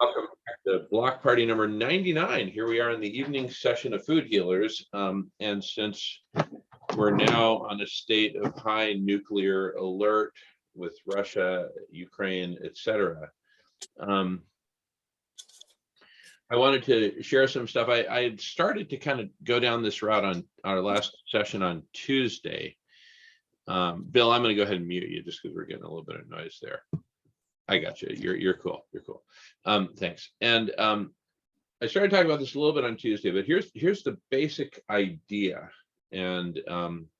Welcome back to block party number 99. Here we are in the evening session of Food Healers. And since we're now on a state of high nuclear alert with Russia, Ukraine, etc., I wanted to share some stuff. I had started to kind of go down this route on our last session on Tuesday. Bill, I'm going to go ahead and mute you just because we're getting a little bit of noise there. I got you. You're cool. You're cool. Thanks. And I started talking about this a little bit on Tuesday, but here's the basic idea. And I'm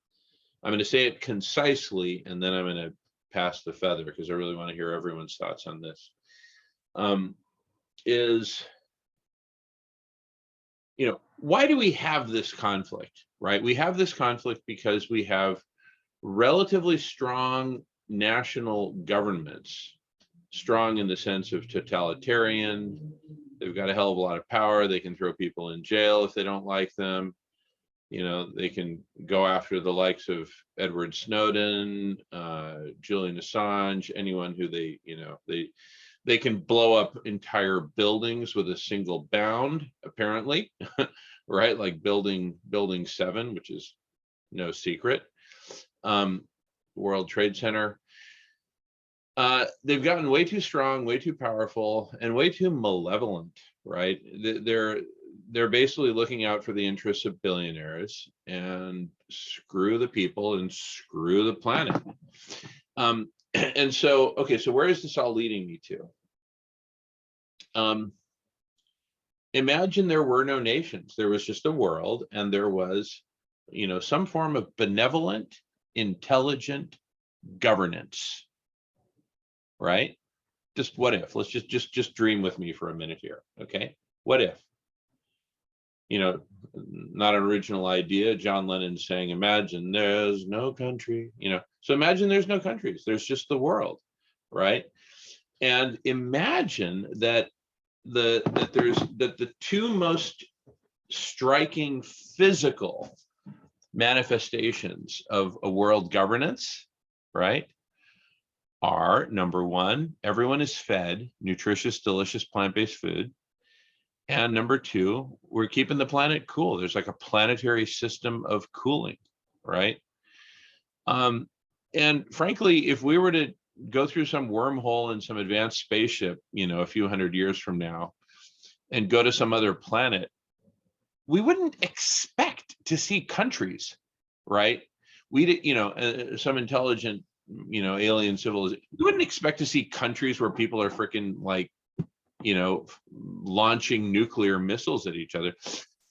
going to say it concisely, and then I'm going to pass the feather because I really want to hear everyone's thoughts on this. Why do we have this conflict, right? We have this conflict because we have relatively strong national governments, strong in the sense of totalitarian. They've got a hell of a lot of power. They can throw people in jail if they don't like them. They can go after the likes of Edward Snowden, Julian Assange, anyone who they can blow up entire buildings with a single bound, apparently, right? Like building 7, which is no secret. World Trade Center. They've gotten way too strong, way too powerful, and way too malevolent, right? They're basically looking out for the interests of billionaires and screw the people and screw the planet. And so, okay, so where is this all leading me to? Imagine there were no nations. There was just a world, and there was, some form of benevolent, intelligent governance. Right? Just what if? Let's just dream with me for a minute here. Okay. What if? Not an original idea. John Lennon saying, imagine there's no country, So imagine there's no countries. There's just the world, right? And imagine that the two most striking physical manifestations of a world governance, right, are, number one, everyone is fed nutritious, delicious plant-based food. And number two, we're keeping the planet cool. There's like a planetary system of cooling, right? And frankly, if we were to go through some wormhole in some advanced spaceship, a few hundred years from now, and go to some other planet, we wouldn't expect to see countries, right? Some intelligent alien civilization. You wouldn't expect to see countries where people are freaking launching nuclear missiles at each other.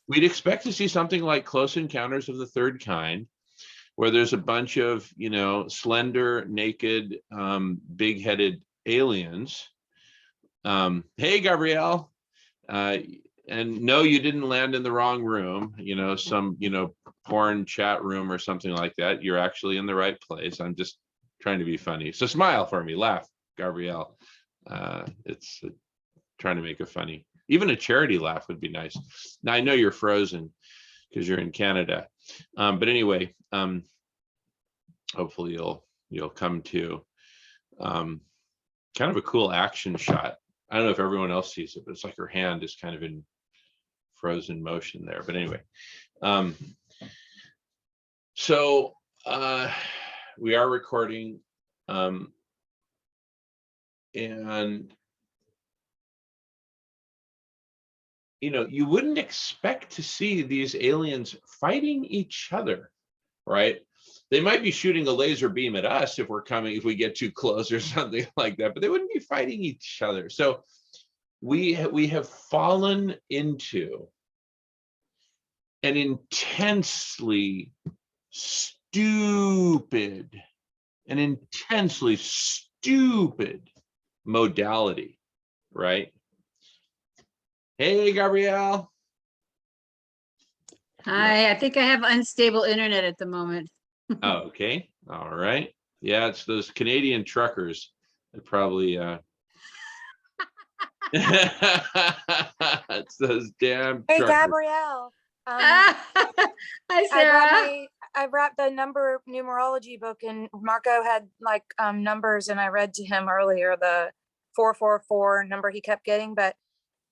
We'd expect to see something like Close Encounters of the Third Kind, where there's a bunch of, slender, naked, big-headed aliens. Hey, Gabrielle. And no, you didn't land in the wrong room, some, porn chat room or something like that. You're actually in the right place. I'm just trying to be funny. So smile for me, laugh, Gabrielle. It's trying to make it funny. Even a charity laugh would be nice. Now I know you're frozen because you're in Canada, but anyway, hopefully you'll come to. Kind of a cool action shot. I don't know if everyone else sees it, but it's like her hand is kind of in frozen motion there. But anyway, so we are recording, and you wouldn't expect to see these aliens fighting each other, right? They might be shooting a laser beam at us if we get too close or something like that, but they wouldn't be fighting each other. So we have fallen into an intensely stupid modality, right? Hey, Gabrielle. Hi, I think I have unstable internet at the moment. Oh, okay. All right. Yeah, it's those Canadian truckers that probably it's those damn Hey, truckers. Gabrielle. Hi, Sarah. I brought the number numerology book, and Marco had like numbers, and I read to him earlier the 444 number he kept getting. But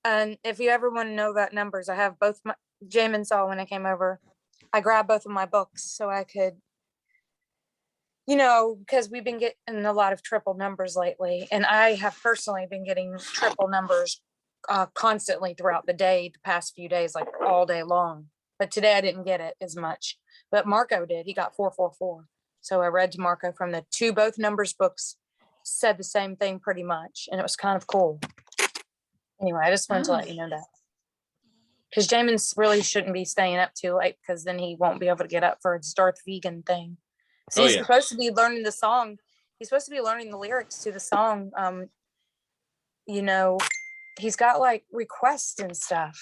and if you ever want to know about numbers, I have both. Jamin saw when I came over. I grabbed both of my books so I could, because we've been getting a lot of triple numbers lately, and I have personally been getting triple numbers constantly throughout the day, the past few days, like all day long. But today I didn't get it as much, but Marco did. He got 444. So I read to Marco from both numbers books said the same thing pretty much, and it was kind of cool. Anyway, I just wanted to let you know that. Because Jamin really shouldn't be staying up too late, because then he won't be able to get up for his Darth Vegan thing. So he's supposed to be learning the song. He's supposed to be learning the lyrics to the song. He's got like requests and stuff.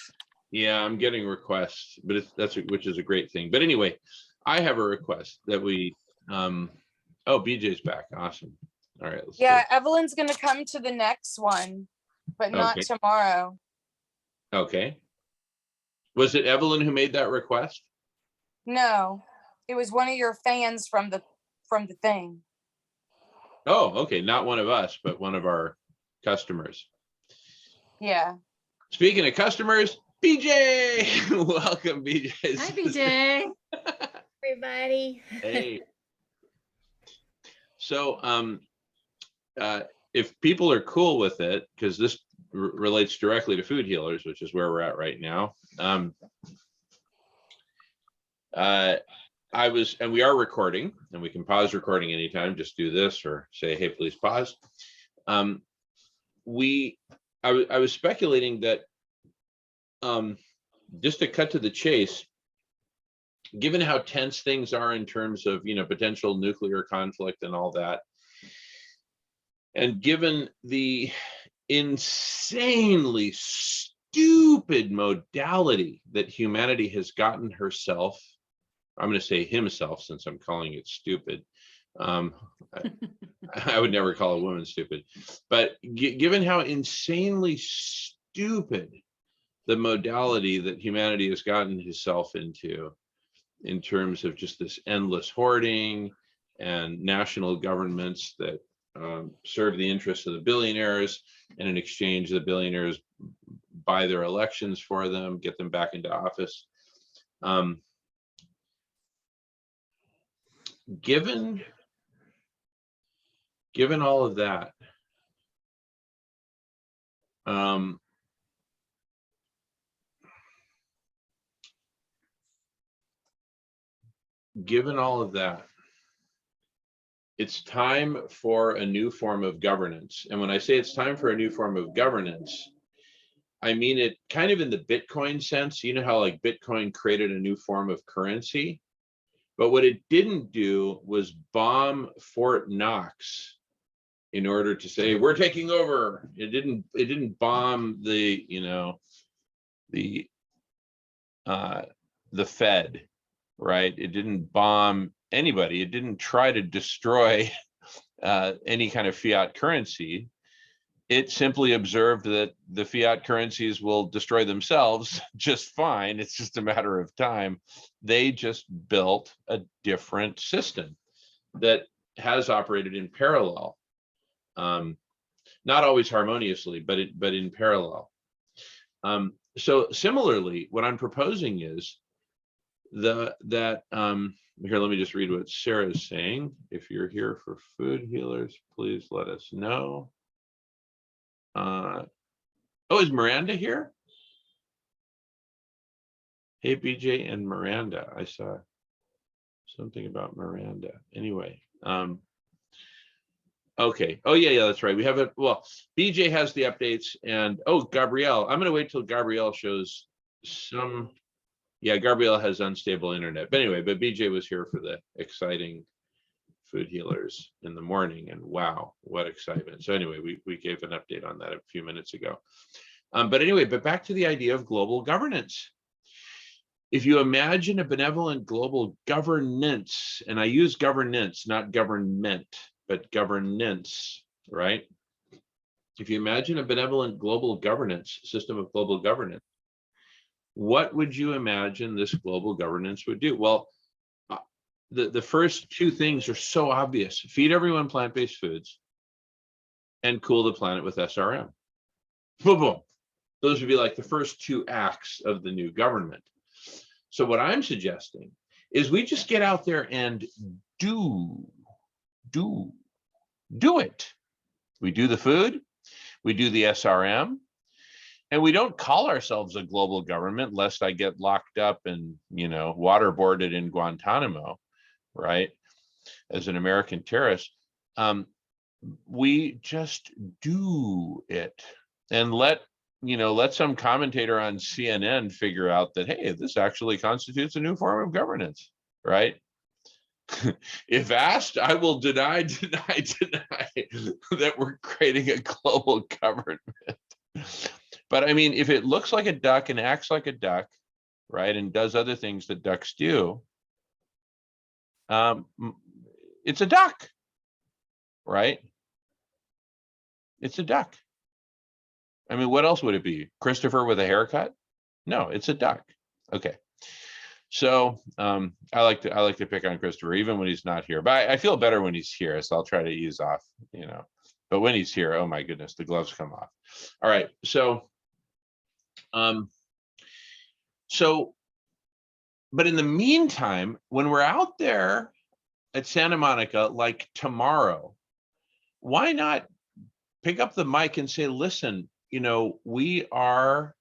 Yeah, I'm getting requests, but which is a great thing. But anyway, I have a request that we BJ's back. Awesome. All right. Yeah, Evelyn's gonna come to the next one, but not tomorrow. Okay. Was it Evelyn who made that request? No, it was one of your fans from the thing. Oh, okay. Not one of us, but one of our customers. Yeah. Speaking of customers, BJ. Welcome, BJ. Hi, BJ. Everybody. Hey. So, if people are cool with it, because this relates directly to food healers, which is where we're at right now. We are recording, and we can pause recording anytime. Just do this or say, "Hey, please pause." I was speculating that, just to cut to the chase, given how tense things are in terms of potential nuclear conflict and all that, and given the insanely stupid modality that humanity has gotten herself, I'm going to say himself since I'm calling it stupid. I would never call a woman stupid, but given how insanely stupid the modality that humanity has gotten itself into, in terms of just this endless hoarding and national governments that serve the interests of the billionaires, and in exchange, the billionaires buy their elections for them, get them back into office. Given all of that, it's time for a new form of governance. And when I say it's time for a new form of governance, I mean it kind of in the Bitcoin sense. You know how like Bitcoin created a new form of currency, but what it didn't do was bomb Fort Knox in order to say we're taking over. It didn't bomb the Fed, right? It didn't bomb anybody. It didn't try to destroy any kind of fiat currency. It simply observed that the fiat currencies will destroy themselves just fine. It's just a matter of time. They just built a different system that has operated in parallel, not always harmoniously, but in parallel. So similarly, what I'm proposing is here, let me just read what Sarah is saying. If you're here for food healers, please let us know. Is Miranda here? Hey, BJ and Miranda. I saw something about Miranda. Anyway, okay. Oh, yeah, that's right. We have it. Well, BJ has the updates, and Gabrielle. I'm going to wait till Gabrielle shows some. Yeah, Gabrielle has unstable internet. But anyway, BJ was here for the exciting food healers in the morning, and wow, what excitement. So anyway, we gave an update on that a few minutes ago. But back to the idea of global governance. If you imagine a benevolent global governance, and I use governance, not government, but governance, right? If you imagine a benevolent global governance, system of global governance, what would you imagine this global governance would do? Well, the first two things are so obvious. Feed everyone plant-based foods and cool the planet with SRM. Boom, boom. Those would be like the first 2 acts of the new government. So what I'm suggesting is we just get out there and do it. We do the food, we do the SRM, and we don't call ourselves a global government lest I get locked up and, waterboarded in Guantanamo, right? As an American terrorist. We just do it and let some commentator on CNN figure out that, hey, this actually constitutes a new form of governance, right? If asked, I will deny that we're creating a global government. But I mean, if it looks like a duck and acts like a duck, right, and does other things that ducks do, it's a duck, right? It's a duck. I mean, what else would it be? Christopher with a haircut? No, it's a duck. Okay. So I like to pick on Christopher even when he's not here, but I feel better when he's here, so I'll try to ease off, But when he's here, oh my goodness, the gloves come off. All right, so but in the meantime, when we're out there at Santa Monica, like tomorrow, why not pick up the mic and say, listen, we are,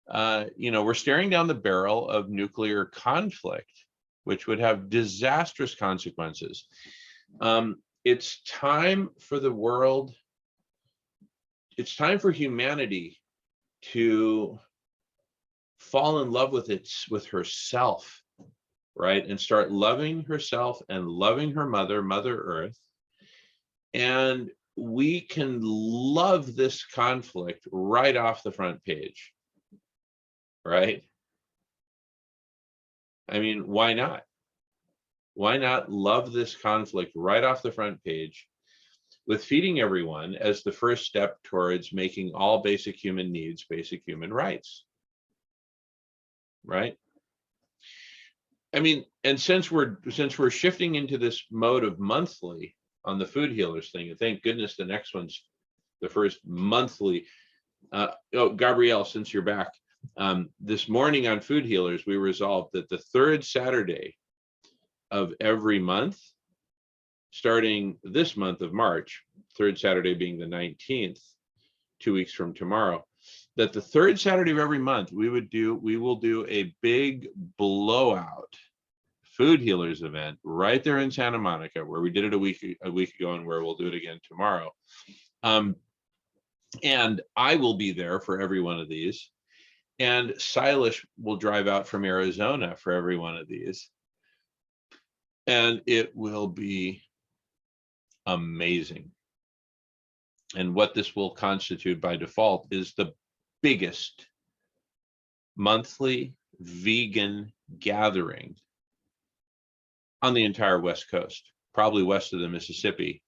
we're staring down the barrel of nuclear conflict, which would have disastrous consequences. It's time for the world, it's time for humanity to fall in love with herself, right? And start loving herself and loving her Mother Earth. And we can love this conflict right off the front page, right? I mean, why not? Why not love this conflict right off the front page with feeding everyone as the first step towards making all basic human needs basic human rights, right? I mean, and since we're shifting into this mode of monthly on the food healers thing, and thank goodness the next one's the first monthly. Gabrielle, since you're back, this morning on food healers, we resolved that the 3rd Saturday of every month, starting this month of March, 3rd Saturday being the 19th, 2 weeks from tomorrow, that the 3rd Saturday of every month we will do a big blowout food healers event right there in Santa Monica, where we did it a week ago and where we'll do it again tomorrow. And I will be there for every one of these, and Silas will drive out from Arizona for every one of these, and it will be amazing. And what this will constitute by default is the biggest monthly vegan gathering on the entire West Coast, probably west of the Mississippi.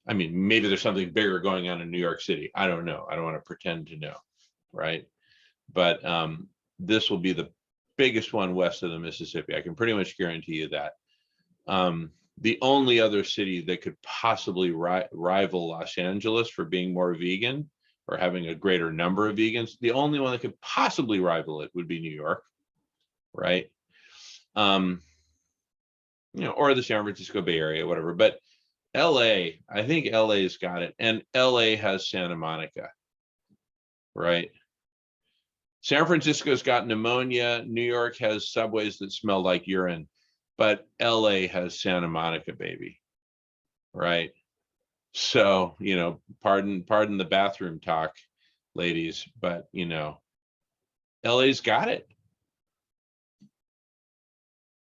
I mean, maybe there's something bigger going on in New York City. I don't know. I don't want to pretend to know, right? But this will be the biggest one west of the Mississippi. I can pretty much guarantee you that. The only other city that could possibly rival Los Angeles for being more vegan or having a greater number of vegans, the only one that could possibly rival it would be New York, right? Or the San Francisco Bay Area, whatever. But LA, I think LA's got it. And LA has Santa Monica, right? San Francisco's got pneumonia. New York has subways that smell like urine, but LA has Santa Monica, baby, right? So, pardon the bathroom talk, ladies, but LA's got it.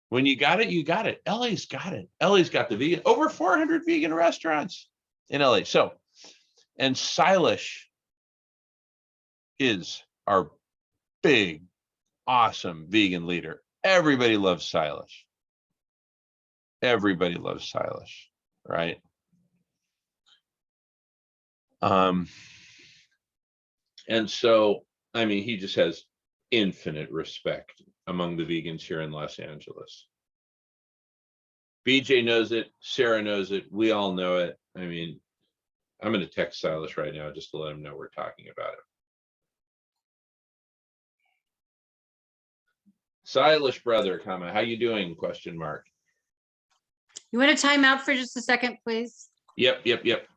When you got it, you got it. LA's got it. LA's got the vegan, over 400 vegan restaurants in LA. So, and Silas is our big, awesome vegan leader. Everybody loves Silas. Everybody loves Silas, right? And so, I mean, he just has infinite respect among the vegans here in Los Angeles. BJ knows it, Sarah knows it, we all know it. I mean, I'm gonna text Silas right now just to let him know we're talking about it. Silas brother, comma, how you doing? Question mark. You want to time out for just a second, please? Yep.